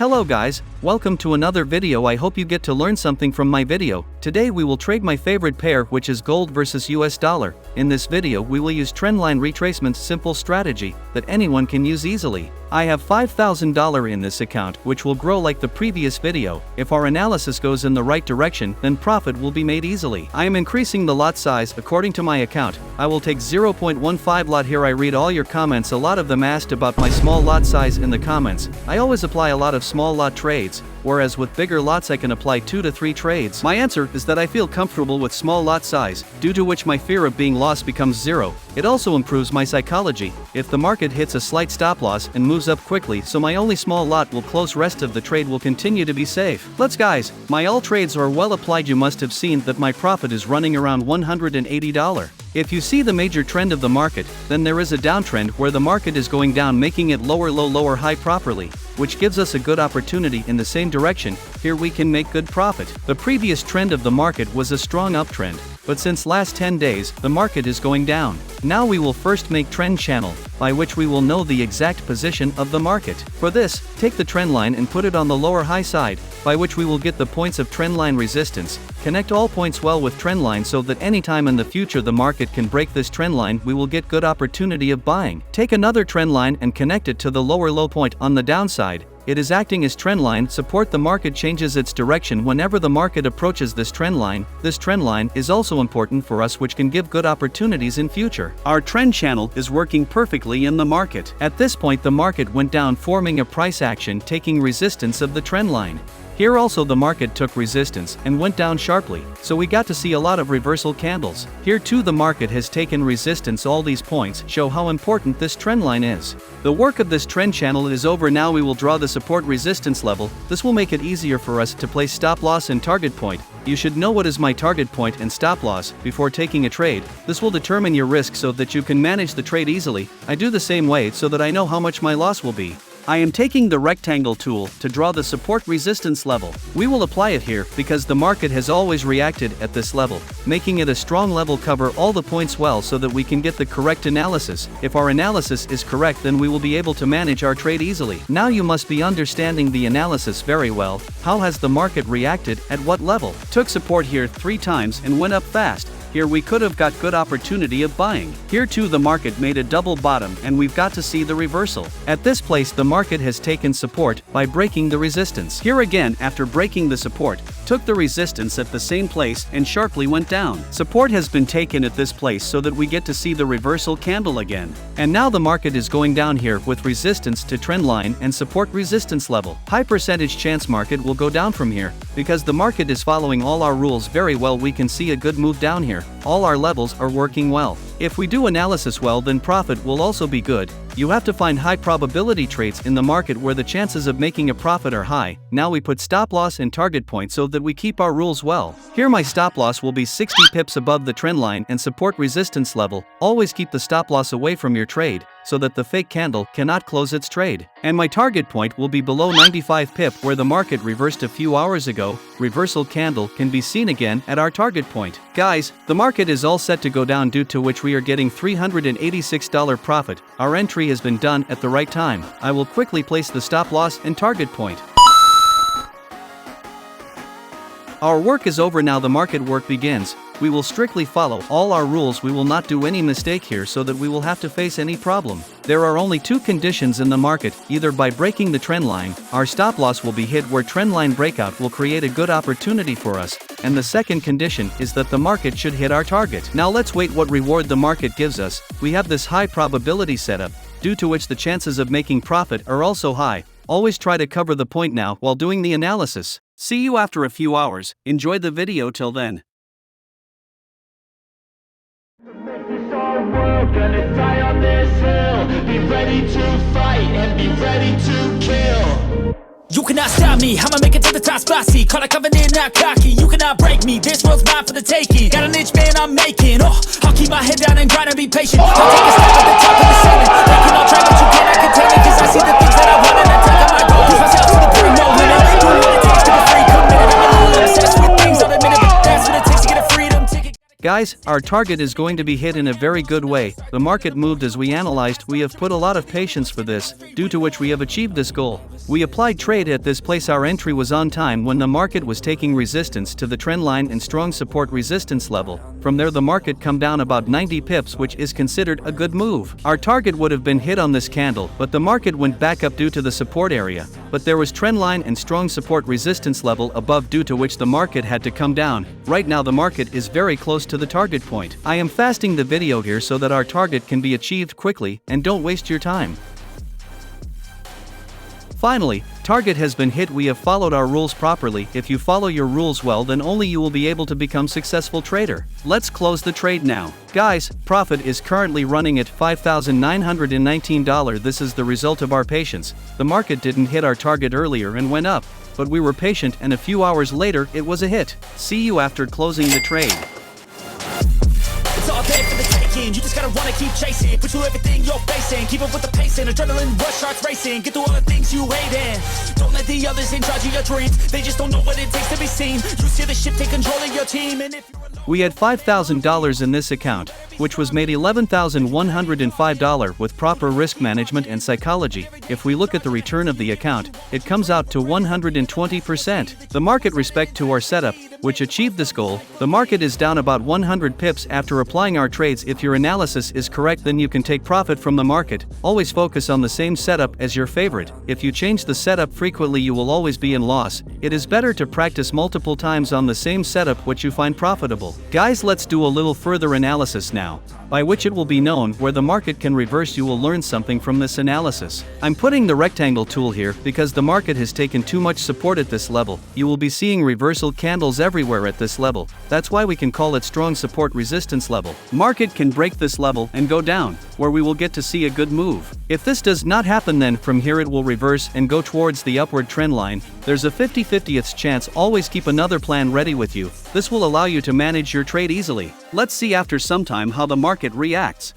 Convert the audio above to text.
Hello guys, welcome to another video. I hope you get to learn something from my video. Today we will trade my favorite pair, which is gold versus US dollar. In this video we will use Trendline Retracement's simple strategy that anyone can use easily. I have $5,000 in this account, which will grow like the previous video. If our analysis goes in the right direction, then profit will be made easily. I am increasing the lot size according to my account. I will take 0.15 lot here. I read all your comments. A lot of them asked about my small lot size in the comments. I always apply a lot of small lot trades, whereas with bigger lots I can apply 2 to 3 trades. My answer is that I feel comfortable with small lot size, due to which my fear of being lost becomes zero. It also improves my psychology if the market hits a slight stop loss and moves up quickly, so my only small lot will close, rest of the trade will continue to be safe. Let's guys, my all trades are well applied. You must have seen that my profit is running around $180. If you see the major trend of the market, then there is a downtrend where the market is going down, making it lower low lower high properly, which gives us a good opportunity in the same direction. Here we can make good profit. The previous trend of the market was a strong uptrend, but since last 10 days, the market is going down. Now we will first make trend channel, by which we will know the exact position of the market. For this, take the trend line and put it on the lower high side, by which we will get the points of trend line resistance. Connect all points well with trend line so that anytime in the future the market can break this trend line, we will get good opportunity of buying. Take another trend line and connect it to the lower low point on the downside. It is acting as trend line support. The market changes its direction whenever the market approaches this trend line. This trend line is also important for us, which can give good opportunities in future. Our trend channel is working perfectly in the market. At this point the market went down, forming a price action, taking resistance of the trend line. Here also the market took resistance and went down sharply, so we got to see a lot of reversal candles. Here too the market has taken resistance. All these points show how important this trend line is. The work of this trend channel is over. Now we will draw the support resistance level. This will make it easier for us to place stop loss and target point. You should know what is my target point and stop loss before taking a trade. This will determine your risk so that you can manage the trade easily. I do the same way so that I know how much my loss will be. I am taking the rectangle tool to draw the support resistance level. We will apply it here because the market has always reacted at this level, making it a strong level. Cover all the points well so that we can get the correct analysis. If our analysis is correct, then we will be able to manage our trade easily. Now you must be understanding the analysis very well. How has the market reacted, at what level? Took support here 3 times and went up fast. Here we could have got good opportunity of buying. Here too the market made a double bottom and we've got to see the reversal. At this place the market has taken support by breaking the resistance. Here again, after breaking the support, took the resistance at the same place and sharply went down. Support has been taken at this place so that we get to see the reversal candle again. And now the market is going down here with resistance to trend line and support resistance level. High percentage chance market will go down from here because the market is following all our rules very well. We can see a good move down here. All our levels are working well. If we do analysis well, then profit will also be good. You have to find high probability trades in the market where the chances of making a profit are high. Now we put stop loss and target point so that we keep our rules well. Here my stop loss will be 60 pips above the trend line and support resistance level. Always keep the stop loss away from your trade so that the fake candle cannot close its trade. And my target point will be below 95 pip where the market reversed a few hours ago. Reversal candle can be seen again at our target point. Guys, the market is all set to go down, due to which we are getting $386 profit. Our entry has been done at the right time. I will quickly place the stop loss and target point. Our work is over. Now the market work begins. We will strictly follow all our rules. We will not do any mistake here so that we will have to face any problem. There are only 2 conditions in the market. Either by breaking the trend line, our stop loss will be hit where trend line breakout will create a good opportunity for us. And the second condition is that the market should hit our target. Now let's wait what reward the market gives us. We have this high probability setup, due to which the chances of making profit are also high. Always try to cover the point now while doing the analysis. See you after a few hours. Enjoy the video till then. Gonna die on this hill. Be ready to fight and be ready to kill. You cannot stop me, I'ma make it to the top spicy. Call a covenant, not cocky. You cannot break me, this world's mine for the taking. Got an itch, man, I'm making. I'll keep my head down and grind and be patient. I'll take a step at the top of the ceiling. They can all try, but you cannot contain it. Cause I see the things that I want and I take on my goal. Push myself to the point, no limit. Do what it takes to be free, committed. I'm a little obsessed with things, I'll admit it, but that's what it takes to get a freedom ticket. Guys, our target is going to be hit in a very good way. The market moved as we analyzed. We have put a lot of patience for this, due to which we have achieved this goal. We applied trade at this place. Our entry was on time when the market was taking resistance to the trend line and strong support resistance level. From there the market come down about 90 pips, which is considered a good move. Our target would have been hit on this candle, but the market went back up due to the support area. But there was trend line and strong support resistance level above, due to which the market had to come down. Right now the market is very close to the target point. I am fasting the video here so that our target can be achieved quickly, and don't waste your time. Finally, target has been hit. We have followed our rules properly. If you follow your rules well, then only you will be able to become successful trader. Let's close the trade now. Guys, profit is currently running at $5,919. This is the result of our patience. The market didn't hit our target earlier and went up, but we were patient, and a few hours later it was a hit. See you after closing the trade. It's all there for the taking. You just gotta wanna keep chasing. Put through everything you're facing. Keep up with the pacing. Adrenaline rush, hearts racing. Get through all the things you hate in. Don't let the others in charge of your dreams. They just don't know what it takes to be seen. You see the ship take control of your team, and if you're alone, we had $5,000 in this account, which was made $11,105 with proper risk management and psychology. If we look at the return of the account, it comes out to 120%. The market respect to our setup, which achieved this goal. The market is down about 100 pips after applying our trades. If your analysis is correct, then you can take profit from the market. Always focus on the same setup as your favorite. If you change the setup frequently, you will always be in loss. It is better to practice multiple times on the same setup which you find profitable. Guys, let's do a little further analysis now, by which it will be known where the market can reverse. You will learn something from this analysis. I'm putting the rectangle tool here because the market has taken too much support at this level. You will be seeing reversal candles everywhere at this level. That's why we can call it strong support resistance level. Market can break this level and go down, where we will get to see a good move. If this does not happen, then from here it will reverse and go towards the upward trend line. There's a 50/50th chance. Always keep another plan ready with you. This will allow you to manage your trade easily. Let's see after some time how the market reacts.